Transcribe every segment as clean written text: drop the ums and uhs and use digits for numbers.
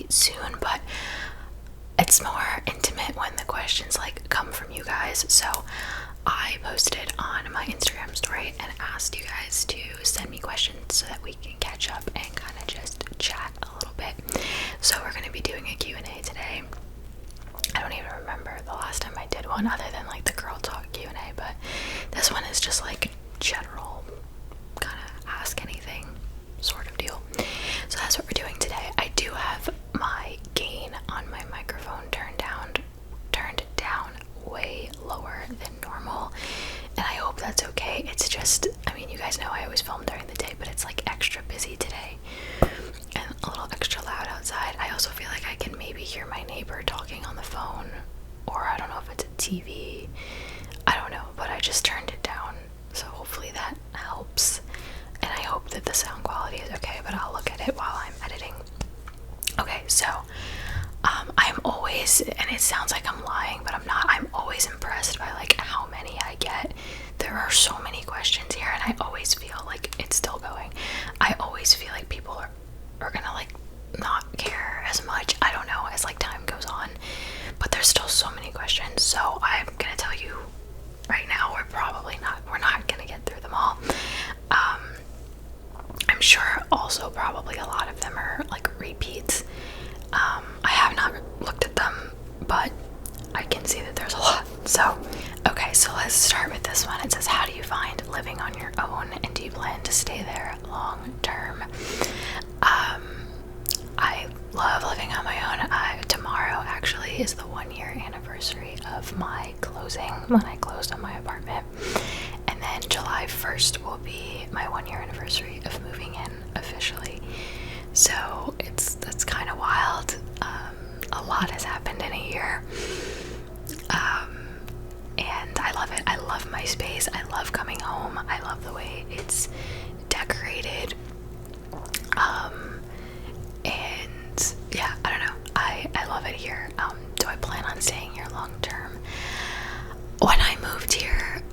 soon, but it's more intimate when the questions like come from you guys. So I posted on my Instagram story and asked you guys to send me questions so that we can catch up and kind of just chat a little bit. So we're going to be doing a Q&A today. I don't even remember the last time I did one other than like the girl talk Q&A, but this one is just like general kind of ask anything sort of deal. So that's what we're doing today. I do have my gain on my microphone turned down way lower than normal, and I hope that's okay. It's just, I mean, you guys know I always film during the day, but it's like extra busy today and a little extra loud outside. I also feel like I can maybe hear my neighbor talking on the phone, or I don't know if it's a TV, I don't know, but I just turned it down, so hopefully that helps. And I hope that the sound quality is okay, but I'll look at it while I'm editing. Okay, so I'm always, and it sounds like I'm lying, but I'm not, I'm always impressed by like how many I get. There are so many questions here, and I always feel like it's still going. I always feel like people are gonna like not care as much, I don't know, as like time goes on, but there's still so many questions. So I'm gonna tell you right now, we're not gonna get through them all. I'm sure also probably a lot of them are like repeats. I have not looked at them, but I can see that there's a lot. So, okay, so let's start with this one. It says, how do you find living on your own, and do you plan to stay there long term? I love living on my own. Tomorrow actually is the 1-year anniversary of my closing, when I closed on my apartment. And then July 1st will be my 1-year anniversary of moving in officially. So that's kind of wild. A lot has happened in a year. And I love it. I love my space. I love coming home. I love the way it's decorated. And yeah, I don't know. I love it here. Do I plan on staying here long term? When I moved here,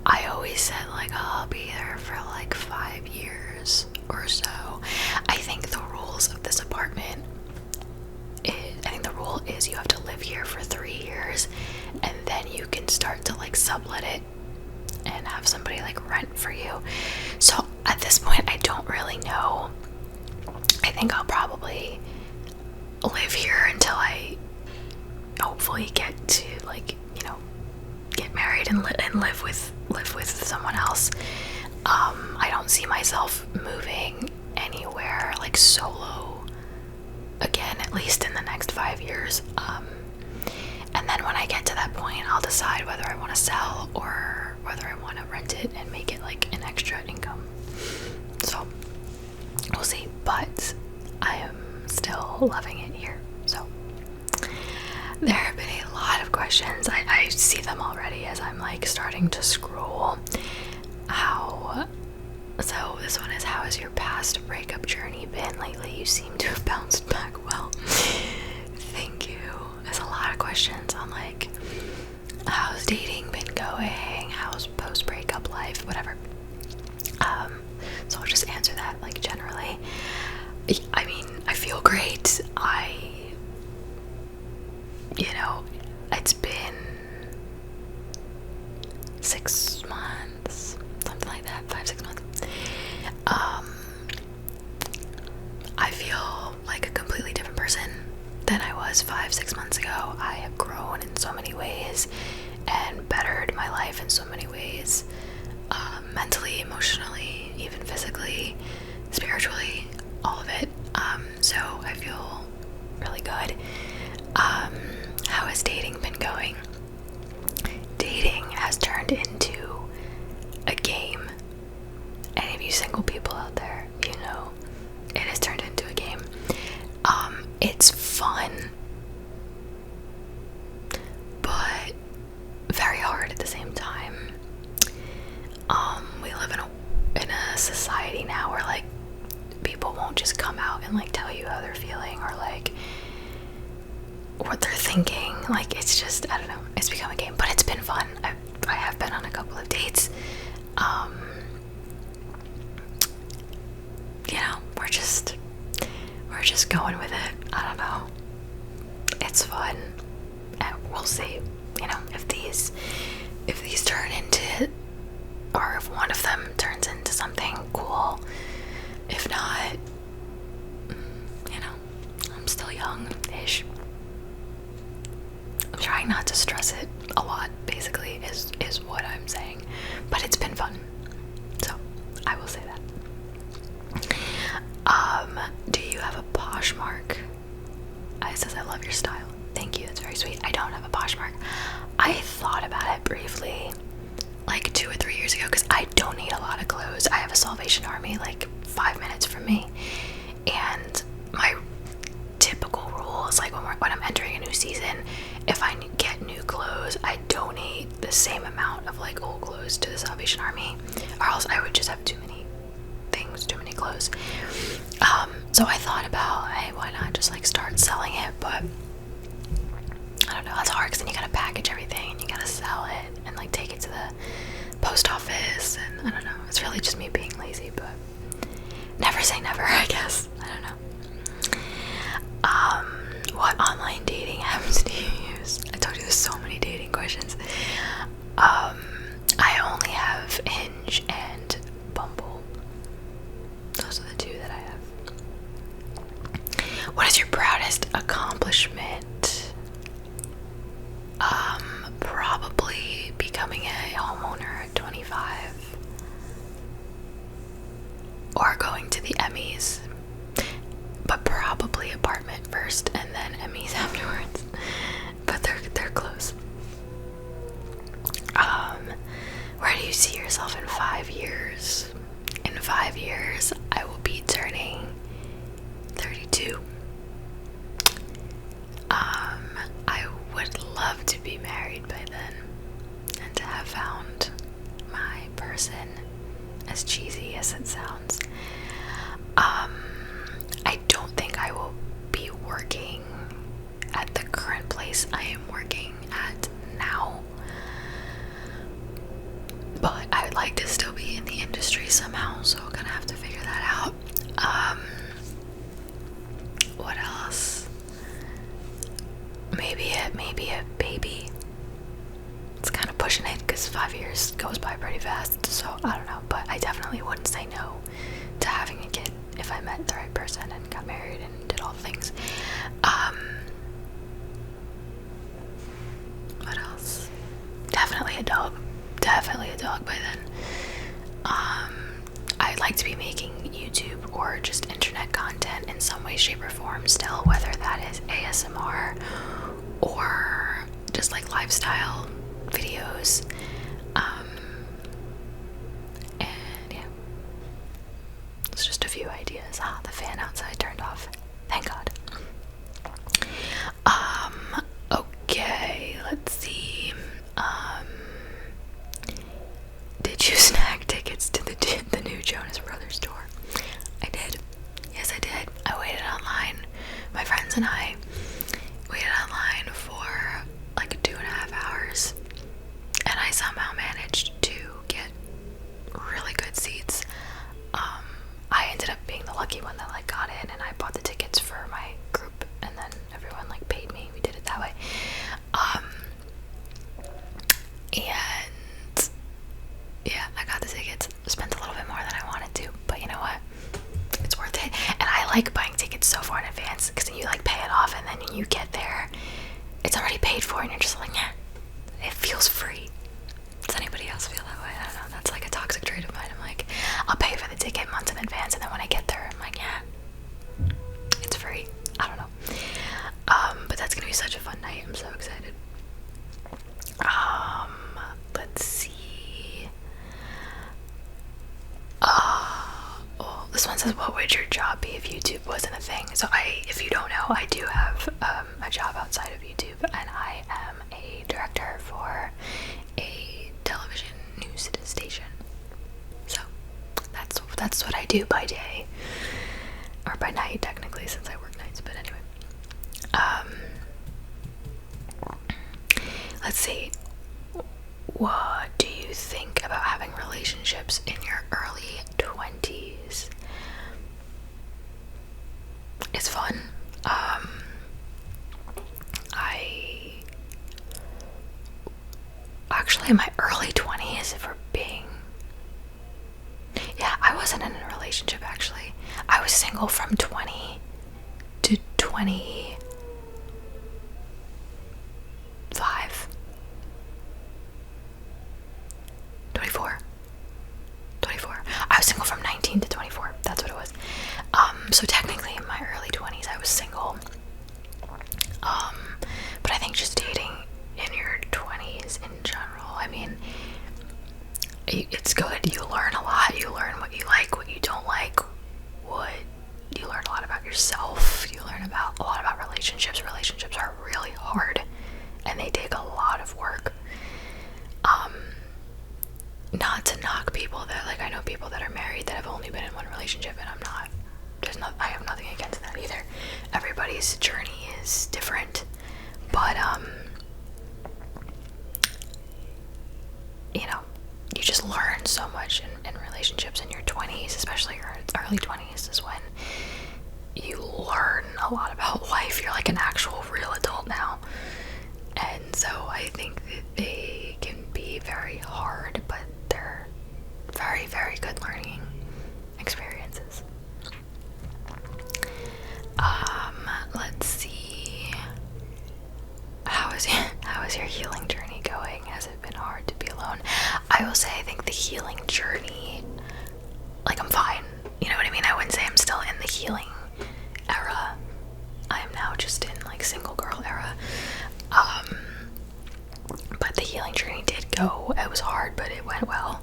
I always said like, oh, I'll be there for like 5 years or so. I think the rules of this apartment the rule is you have to live here for 3 years, and then you can start to like sublet it and have somebody like rent for you. So at this point, I don't really know. I think I'll probably live here until I hopefully get to like, you know, get married and live with someone else. I don't see myself moving anywhere like solo again, at least in the next 5 years. And then when I get to that point, I'll decide whether I want to sell or whether I want to rent it and make it like an extra income. So we'll see, but I am still loving it here. So there have been a lot of questions. I see them already as I'm like starting to scroll. So this one is, how has your past breakup journey been lately? You seem to have bounced back well. Thank you. There's a lot of questions on like, how's dating been going? How's post-breakup life? Whatever. So I'll just answer that like generally. I mean, I feel great. It's been 6 months, something like that, 5-6 months. I feel like a completely different person than I was 5-6 months ago. I have grown in so many ways and bettered my life in so many ways, mentally, emotionally, even physically, spiritually, all of it. So I feel really good. How has dating been going? Dating has turned into a game. Any of you single people out there, you know, it has turned into a game. It's fun, but very hard at the same time. We live in a society now where like people won't just come out and like tell you how they're feeling or like what they're thinking. Like, it's just, I don't know, it's become a game, but it's been fun. I have been on a couple of dates. You know, we're we're just going with it. I don't know. It's fun. And we'll see. You know, if these turn into, or if one of them turns into something cool. If not, you know, I'm still young-ish. I'm trying not to stress it a lot, basically, is what I'm saying. But it's been fun. So, I will say that. Do you have a Poshmark? It says, I love your style. Thank you, that's very sweet. I don't have a Poshmark. I thought about it briefly, like 2 or 3 years ago, because I don't need a lot of clothes. I have a Salvation Army, like 5 minutes from me. And my typical rule is, like, when I'm entering a new season, if I get new clothes, I donate the same amount of, like, old clothes to the Salvation Army, or else I would just have too many things, too many clothes. So I thought about, hey, why not just, like, start selling it, but I don't know, that's hard, because then you gotta package everything, and you gotta sell it, and, like, take it to the post office, and I don't know, it's really just me being lazy, but never say never, I guess. I don't know. What online dating apps do you use? I told you there's so many dating questions. I only have Hinge and Bumble. Those are the 2 that I have. What is your proudest accomplishment? Probably becoming a homeowner at 25. Or going to the Emmys. But probably apartment first and then Emmys afterwards. But they're close. Where do you see yourself in 5 years? In 5 years, I will be turning 32. I would love to be married by then and to have found my person, as cheesy as it sounds. I don't think I will be working at the current place I am working at now, but I would like to still be in the industry somehow, so I'm gonna have to figure that out. What else? Maybe a baby. It's kind of pushing it, because 5 years goes by pretty fast, so I don't know, but I definitely wouldn't say no to having a kid if I met the right person and got married and did all the things. What else? Definitely a dog. Definitely a dog by then. I'd like to be making YouTube or just internet content in some way, shape, or form still, whether that is ASMR or just like lifestyle videos. And yeah, it's just a few ideas. The fan outside turned off. Thank God. Okay, let's see. Did you snag tickets to the new Jonas Brothers tour? I did. Yes, I did. I waited online. My friends and I waited online for like 2.5 hours, and I somehow managed to get really good seats. I ended up being the lucky one that like got in, and I bought the tickets for my group, and then everyone like paid me. We did it that way. And yeah, I got the tickets. Spent a little bit more than I wanted to, but you know what? It's worth it. And I like buying tickets so far in advance, because then you like pay it off, and then when you get there, it's already paid for, and you're just like, yeah, it feels free. Does anybody else feel that way? I don't know. That's like a toxic trait of mine. I'm like, I'll pay for the ticket months in advance, and then when I get there, I'm like, yeah, it's free. I don't know. But that's gonna be such a fun night. I'm so excited. Let's see. This one says, what would your job be if YouTube wasn't a thing? So if you don't know, I do have a job outside of YouTube, and I am a director for a television news station. So that's what I do by day, or by night technically, since I work nights. But anyway, let's see. What do you think about having relationships in your early 20s? Is it's fun. I actually in my early 20s, if we're being, yeah, I wasn't in a relationship actually. I was single from 20 to 25. 24. 24. I was single from 19 to 24. That's what it was. So technically in my early 20s I was single. But I think just dating in your 20s in general, I mean, it's good. You learn a lot. You learn what you like, what you don't like, you learn a lot about yourself. You learn about a lot about relationships. Relationships are really hard and they take a lot of work. Not to knock people that, like, I know people that are married that have only been in one relationship, and I have nothing against that either. Everybody's journey is different, but you know, you just learn so much in relationships in your 20s, especially your early 20s is when you learn a lot about life. You're like an actual real adult now, and so I think that they can be very hard, but they're very, very good learning experiences. Let's see. How is your healing journey going? Has it been hard to be alone? I will say I think the healing journey, like, I'm fine. You know what I mean? I wouldn't say I'm still in the healing era. I am now just in like single girl era. But the healing journey did go. It was hard, but it went well.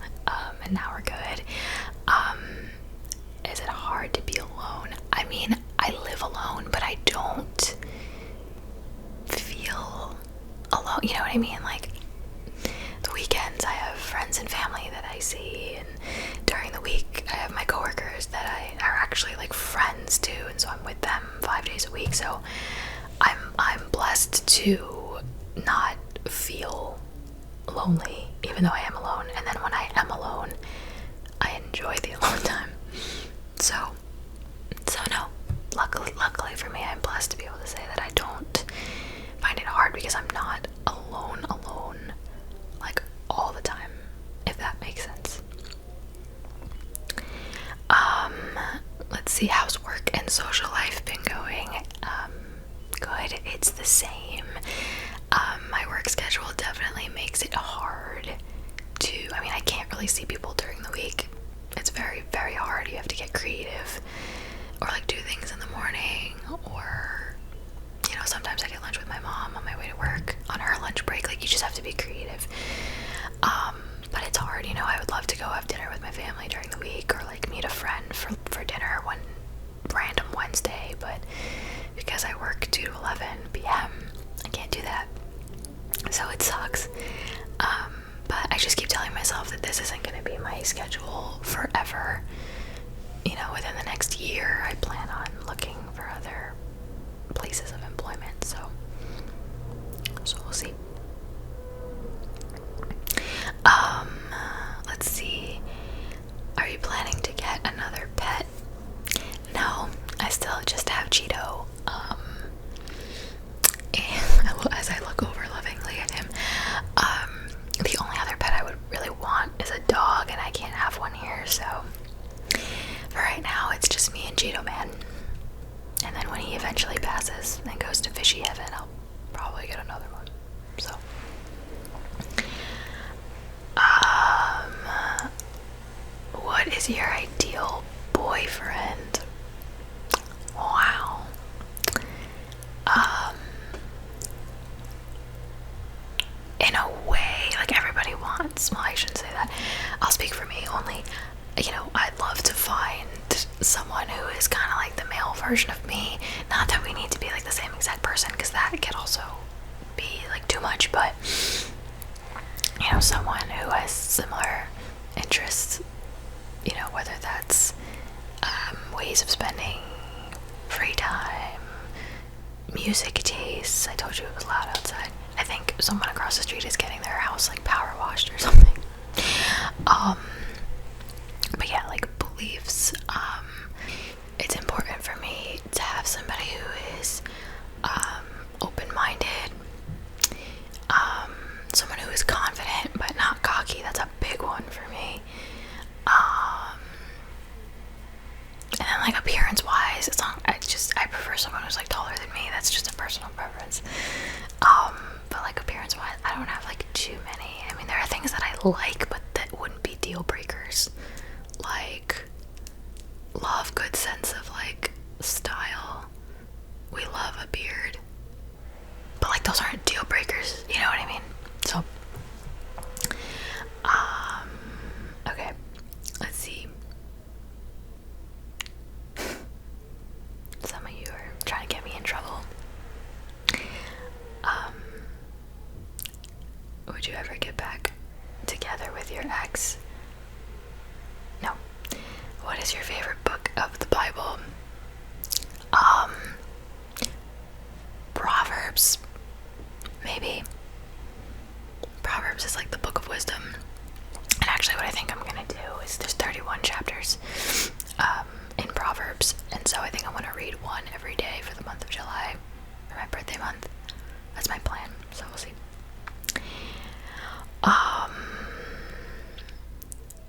And now we're good. Is it hard to be alone? I mean, I live alone, but I don't feel alone. You know what I mean? Like, the weekends I have friends and family that I see, and during the week I have my coworkers that are actually like friends too, and so I'm with them 5 days a week. So I'm blessed to not feel lonely, even though I am alone. And then when I am alone, I enjoy the alone time. So no, luckily for me, I'm blessed to be able to say that I don't find it hard because I'm not alone like all the time, if that makes sense. Let's see, how's work and social life been going? Good. It's the same. My work schedule definitely makes it hard to, I mean, I can't really see people during the week. It's very, very hard. You have to get creative or like do things in the morning, or, you know, sometimes I get lunch with my mom on my way to work on her lunch break. Like, you just have to be creative. But it's hard, you know. I would love to go have dinner with my family during the week, or like meet a friend for dinner one random Wednesday, but because I work 2 to 11 p.m. I can't do that. So it sucks. But I just keep telling myself that this isn't going to be my schedule forever. You know, within the next year, I plan on looking for other places of employment. So we'll see. Let's see. Are you planning to get another pet? No, I still just have Cheeto. And as I look over lovingly at him, the only other pet I would really want is a dog, and I can't have one here, so for right now it's just me and Cheeto Man. And then when he eventually passes and goes to fishy heaven, I'll probably get another one. So what is your ideal boyfriend? Wow. In a way, like, everybody wants, well, I shouldn't say that. I'll speak for me only. You know, I'd love to find someone who is kind of like the male version of me. Not that we need to be like the same exact person, because that could also be like too much, but, you know, someone who has similar interests, you know, whether that's ways of spending free time, music tastes. I told you it was loud outside. I think someone across the street is getting their house like power washed or something. But yeah, like beliefs. It's important for me to have somebody like appearance wise, as long I prefer someone who's like taller than me. That's just a personal preference. But like appearance wise, I don't have like too many. I mean, there are things that I like, but that wouldn't be deal breakers. Like, love good sense of like style. We love a beard, but like those aren't deal breakers. You know what I mean? So, okay, let's see. Some of you are trying to get me in trouble. Would you ever get back together with your ex? No. What is your favorite book of the Bible? Proverbs. Maybe. Proverbs is like the book of wisdom. And actually what I think I'm gonna do is there's 31 chapters in Proverbs, and so I think I'm gonna read one every day for the month of July, for my birthday month. That's my plan, so we'll see.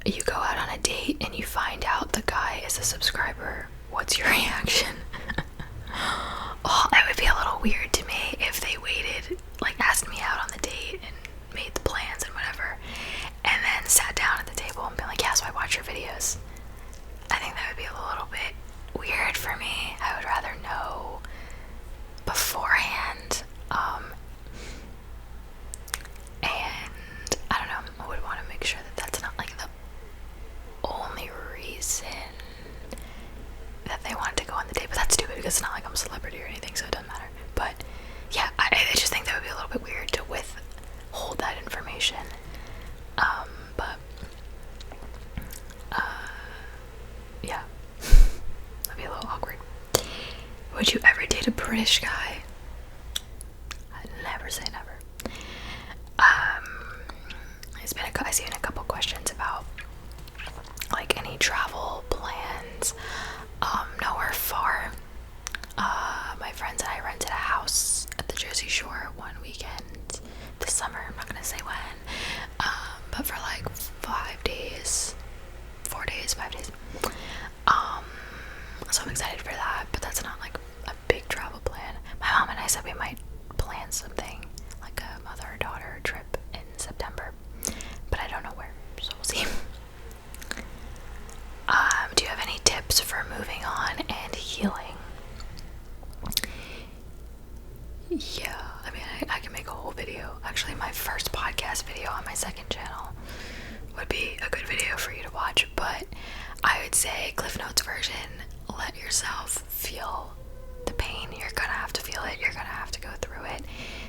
You go out on a date and you find out the guy is a subscriber. What's your reaction? Oh, it would be a little weird to me if they waited, like asked me out on the date and made the plans and whatever, and then sat down at the table and been like, yeah, so I watch your videos. I think that would be a little bit weird for me. I would rather know beforehand. And I don't know, I would want to make sure that that's not like the only reason that they wanted to go on the date, but that's stupid because it's not like I'm a celebrity or anything, so it doesn't matter. But yeah, I just think that would be a little bit weird to withhold that information. But yeah, that'd be a little awkward. Would you ever date a British guy? I'd never say never. I've seen a couple questions about like any travel plans. Nowhere far. My friends and I rented a house at the Jersey Shore one weekend this summer. I'm not gonna say when, but for like 5 days. So I'm excited for that, but that's not like a big travel plan. My mom and I said we might plan something like a mother-daughter trip in September, but I don't know where, so we'll see. Do you have any tips for moving on and healing? Yeah, I mean, I can make a whole video. Actually, my first podcast video on my second channel would be a good video for you to watch, but I would say Cliff Notes version, let yourself feel the pain. You're gonna have to feel it. You're gonna have to go through it.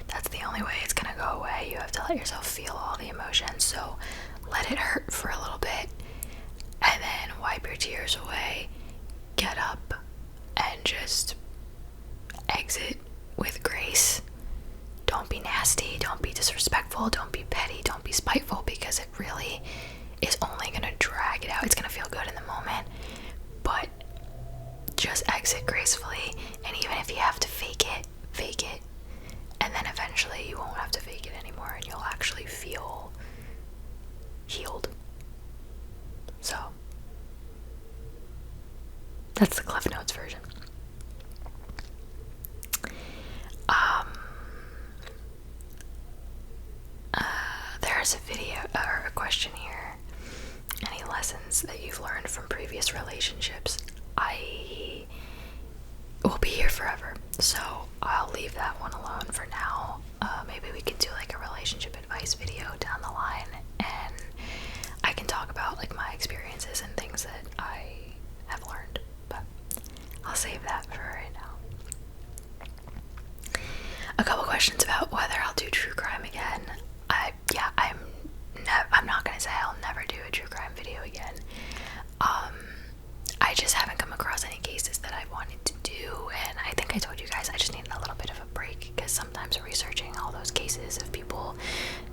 That's the only way it's gonna go away. You have to let yourself feel all the emotions. So let it hurt for a little bit, and then wipe your tears away, get up, and just exit with grace. Don't be nasty, don't be disrespectful, don't be petty, don't be spiteful, because it really is only going to drag it out. It's going to feel good in the moment, but just exit gracefully. And even if you have to fake it, and then eventually you won't have to fake it anymore and you'll actually feel healed. So that's the Cliff Notes version. There's a video or a question here. Any lessons that you've learned from previous relationships? I will be here forever, so I'll leave that one alone for now. Maybe we could do like a relationship advice video down the line, and I can talk about like my experiences and things that I have learned, but I'll save that for right now. A couple questions about whether I'll do true crime again. I'm not gonna say I'll never do a true crime video again. I just haven't come across any cases that I wanted to do, and I think I told you guys I just needed a little bit of a break, because sometimes researching all those cases of people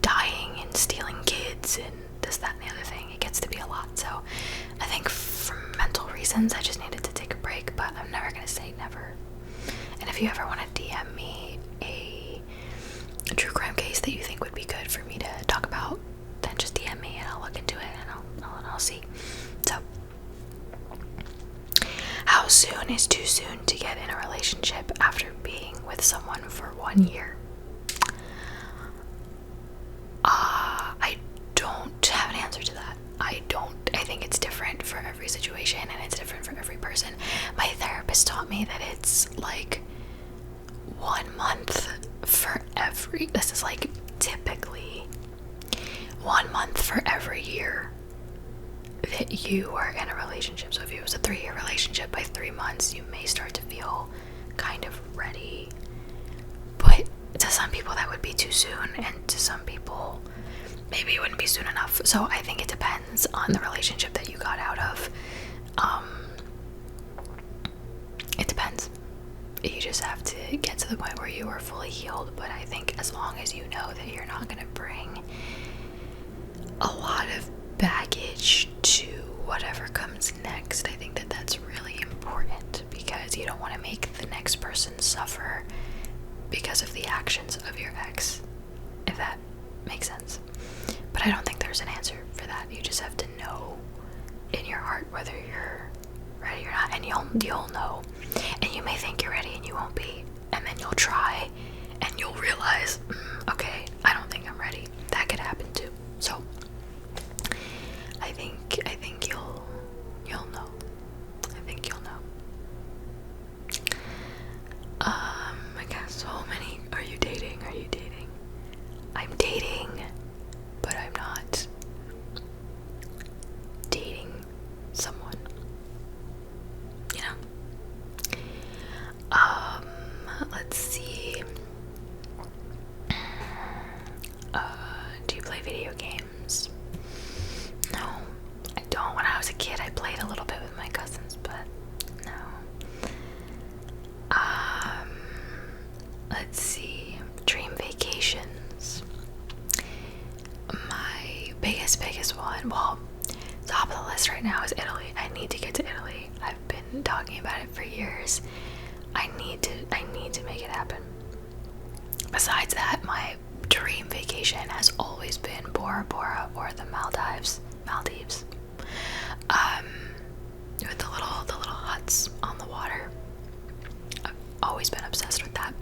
dying and stealing kids and this, that, and the other thing, it gets to be a lot. So I think for mental reasons I just needed to take a break, but I'm never gonna say never. And if you ever want to DM me a true crime case that you think would be good for me to talk about, then just DM me and I'll look into it and I'll see. So, how soon is too soon to get in a relationship after being with someone for 1 year? I don't have an answer to that. I think it's different for every situation and it's different for every person. My therapist taught me that it's like 1 month for every, this is like typically 1 month for every year that you are in a relationship. So if it was a 3-year relationship, by 3 months you may start to feel kind of ready. But to some people that would be too soon, and to some people maybe it wouldn't be soon enough. So I think it depends on the relationship that you got out of. It depends. You just have to get to the point where you are fully healed. But I think as long as you know that you're not going to bring a lot of baggage to whatever comes next, I think that that's really important, because you don't want to make the next person suffer because of the actions of your ex, if that makes sense. But I don't think there's an answer for that. You just have to know in your heart whether you're ready or not, and you'll know. And you may think you're ready and you won't be, and then you'll try and you'll realize, okay, I don't think I'm ready. That could happen too. So I think you'll know. I think you'll know. I got so many. Are you dating? I'm dating, but I'm not dating someone, you know. Let's see. Do you play video games? No, I don't. When I was a kid, I played a little bit with my cousins, but no. Let's see. Dream vacations. My biggest one, well, top of the list right now is Italy. I need to get to Italy. I've been talking about it for years. I need to make it happen. Besides that, my dream vacation has always been Bora Bora or the Maldives. With the little huts on the water. I've always been obsessed with that.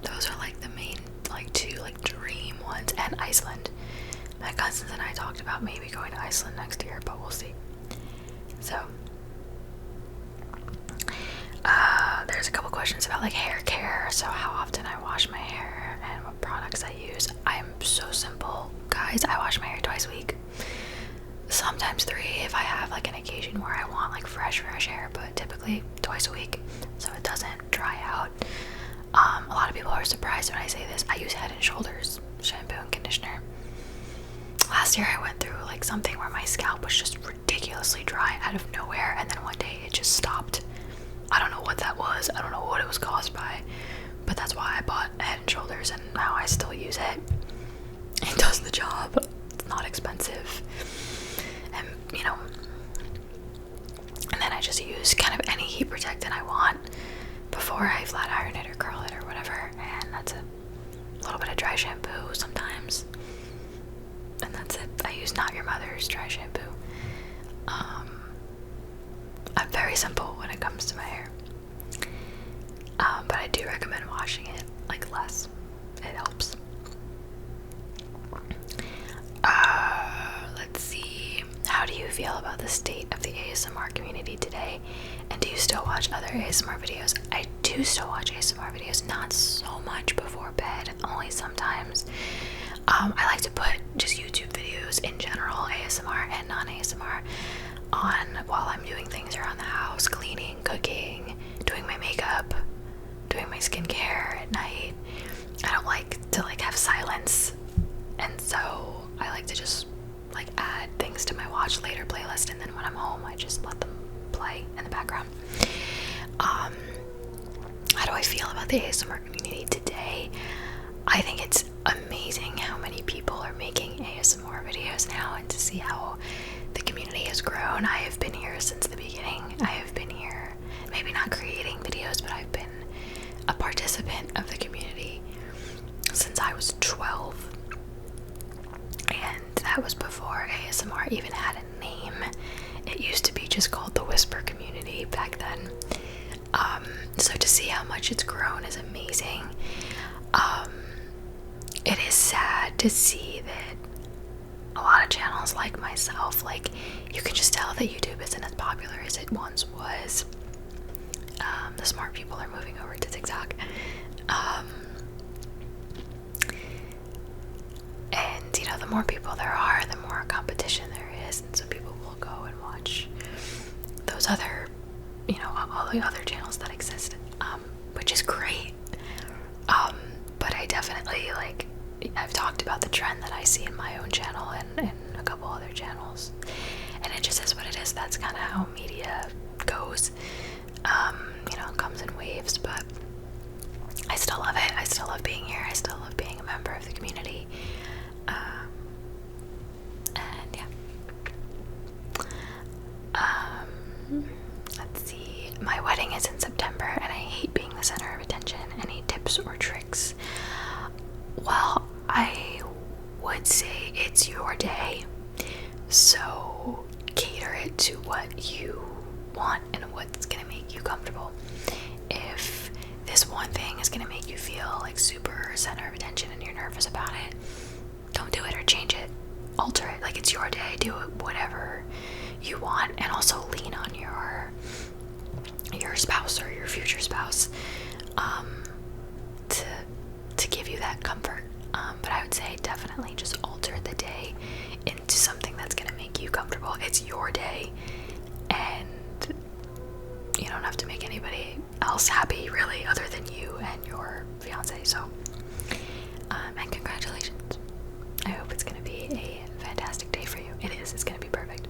Those are like the main, like, 2 like dream ones, and Iceland. My cousins and I talked about maybe going to Iceland next year, but we'll see. So there's a couple questions about like hair care, so how often I wash my hair and what products I use. I'm so simple, guys. I wash my hair twice a week, sometimes 3 if I have like an occasion where I want like fresh hair, but typically twice a week so it doesn't dry out. A lot of people are surprised when I say this. I use Head and Shoulders shampoo and conditioner. Last year I went through like something where my scalp was just ridiculously dry out of nowhere, and then one day it just stopped. I don't know what that was. I don't know what it was caused by, but that's why I bought Head and Shoulders, and now I still use it. It does the job. It's not expensive, and you know. And then I just use kind of any heat protectant I want before I flat iron it or curl it or whatever, and that's it. A little bit of dry shampoo sometimes, and that's it. I use Not Your Mother's dry shampoo. I'm very simple when it comes to my hair, but I do recommend washing it like less. It helps. Let's see. How do you feel about the state of the ASMR community today? And do you still watch other ASMR videos? I do still watch ASMR videos, not so much before bed, only sometimes. I like to put just YouTube videos in general, ASMR and non-ASMR, on while I'm doing things around the house, cleaning, cooking, doing my makeup, doing my skincare at night. I don't like to like have silence, and so I like to just like add things to my watch later playlist, and then when I'm home I just let them play in the background. How do I feel about the ASMR community today? I think it's amazing how many people are making ASMR videos now, and to see how the community has grown. I have been here since the beginning. I have been here, maybe not creating videos, but I've been a participant of the community since I was 12, and that was before ASMR ASMR even had a name. It used to be just called the Whisper Community back then. So to see how much it's grown is amazing. It is sad to see that a lot of channels like myself, like, you can just tell that YouTube isn't as popular as it once was. The smart people are moving over to TikTok. And, you know, the more people there are, the more competition there is, and so people will go and watch those other, you know, all the other channels that exist, which is great. But I definitely, like, I've talked about the trend that I see in my own channel and a couple other channels, and it just is what it is. That's kind of how media goes. You know, it comes in waves, but I still love it. I still love being here. I still love being a member of the community. And yeah. Let's see. My wedding is in September, and I hate being the center of attention. Any tips or tricks? Well, I would say it's your day, so cater it to what you want and what's gonna make you comfortable. If this one thing is gonna make you feel like super center of attention and you're nervous about it, don't do it or change it. Alter it. Like, it's your day. Do it whatever you want, and also lean on your spouse or your future spouse to give you that comfort. But I would say definitely just alter the day into something that's gonna make you comfortable. It's your day, and you don't have to make anybody else happy, really, other than you and your fiance. So, and congratulations. I hope it's gonna be a fantastic day for you. It is. It's gonna be perfect.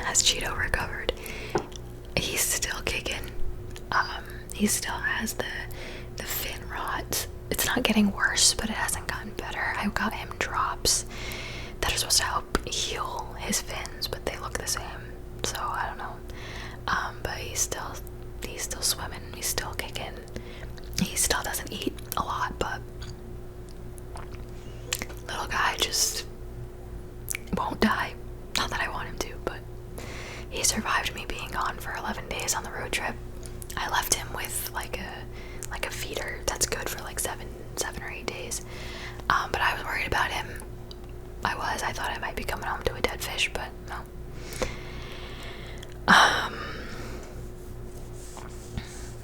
Has Cheeto recovered? He's still kicking. He still has the fin rot. It's not getting worse, but it hasn't gotten better. I got him drops that are supposed to help heal his fins, but they look the same. So I don't know. But he's still swimming. He's still kicking. He still doesn't eat a lot, but little guy just won't die. Not that I want him to, but he survived me being gone for 11 days on the road trip. I left him with like a feeder that's good for like 7 or 8 days. But I was worried about him. I thought I might be coming home to a dead fish, but no.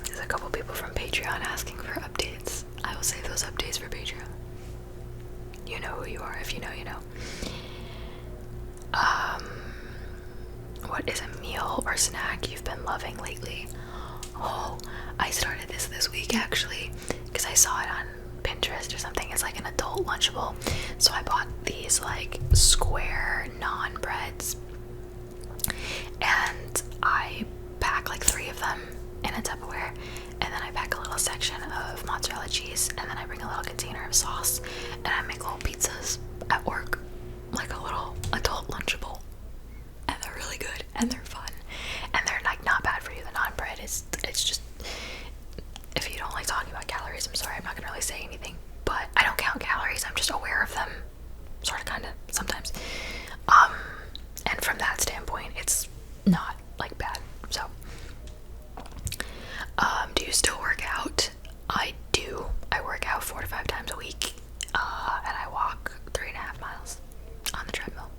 There's a couple people from Patreon asking for updates. I will save those updates for Patreon. You know who you are. If you know, you know. What is a meal or snack you've been loving lately? Oh, I started this week actually, because I saw it on Pinterest or something. It's like an adult Lunchable. So I bought these like square naan breads, and I pack like 3 of them in a Tupperware, and then I pack a little section of mozzarella cheese, and then I bring a little container of sauce, and I make little pizzas at work, like a little adult Lunchable. And they're really good, and they're fun, and they're like not bad for you. The naan bread it's just, if you don't like talking about calories, I'm sorry, I'm not gonna really say anything, but I don't count calories. I'm just aware of them, sort of, kind of, sometimes. And from that standpoint, it's not like bad. So, do you still work out? I do. I work out 4 to 5 times a week, and I walk 3.5 miles on the treadmill.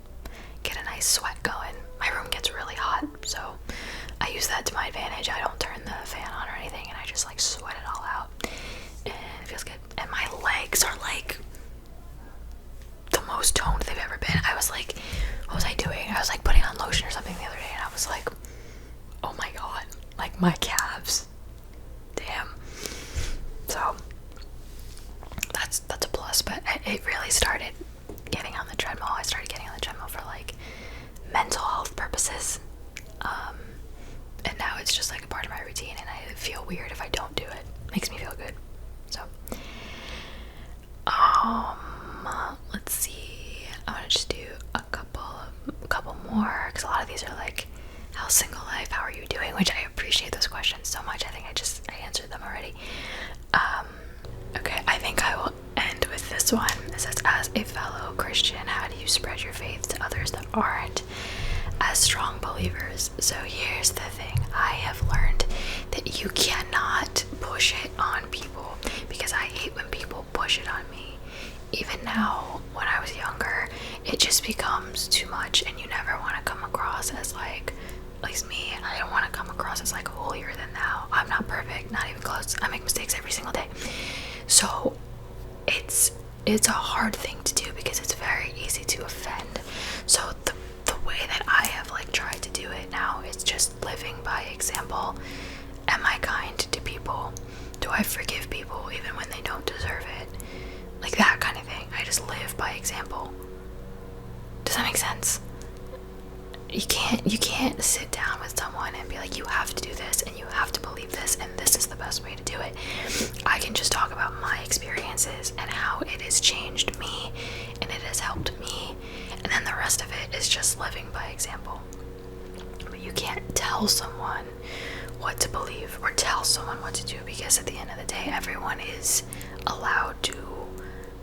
Get a nice sweat going. My room gets really hot, so I use that to my advantage. I don't turn the fan on or anything, and I just like sweat it all out, and it feels good. And my legs are like the most toned they've ever been. I was like, what was I doing? I was like putting on lotion or something the other day, and I was like, oh my god, like my calves, damn. So that's a plus. But it really started getting on the treadmill. I started getting on the treadmill for like mental health purposes, and now it's just like a part of my routine, and I feel weird if I don't do it. Makes me feel good. So let's see, I want to just do a couple more, because a lot of these are like, how's single life, how are you doing, which I appreciate those questions so much. I think I answered them already. Okay, I think I will end with this this one, it says, as a fellow Christian, how do you spread your faith to others that aren't as strong believers? So here's the thing. I have learned that you cannot push it on people, because I hate when people push it on me. Even now, when I was younger, it just becomes too much, and you never want to come across as like, at least me, I don't want to come across as like holier than thou. I'm not perfect, not even close. I make mistakes every single day. So it's a hard thing to do, because it's very easy to offend. So the way that I have like tried to do it now is just living by example. Am I kind to people? Do I forgive people even when they don't deserve it? Like that kind of thing. I just live by example. Does that make sense? You can't sit down with someone and be like, you have to do this and you have to believe this and this is the best way to do it. I can just talk about my experiences and how it has changed me and it has helped me, and then the rest of it is just living by example. But you can't tell someone what to believe or tell someone what to do, because at the end of the day, everyone is allowed to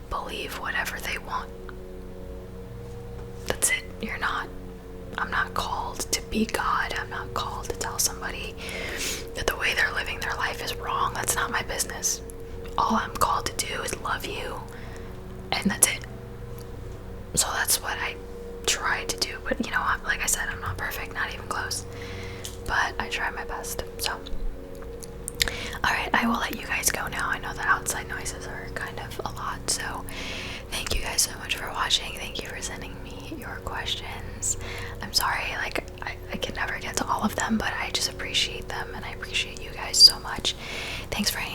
believe whatever they want. That's it. I'm not called to be God. I'm not called to tell somebody that the way they're living their life is wrong. That's not my business. All I'm called to do is love you, and that's it. So that's what I try to do. But like I said, I'm not perfect, not even close. But I try my best. So, alright, I will let you guys go now. I know the outside noises are kind of a lot. So, thank you guys so much for watching. Thank you for sending me your questions. I'm sorry, like, I can never get to all of them, but I just appreciate them, and I appreciate you guys so much. Thanks for hanging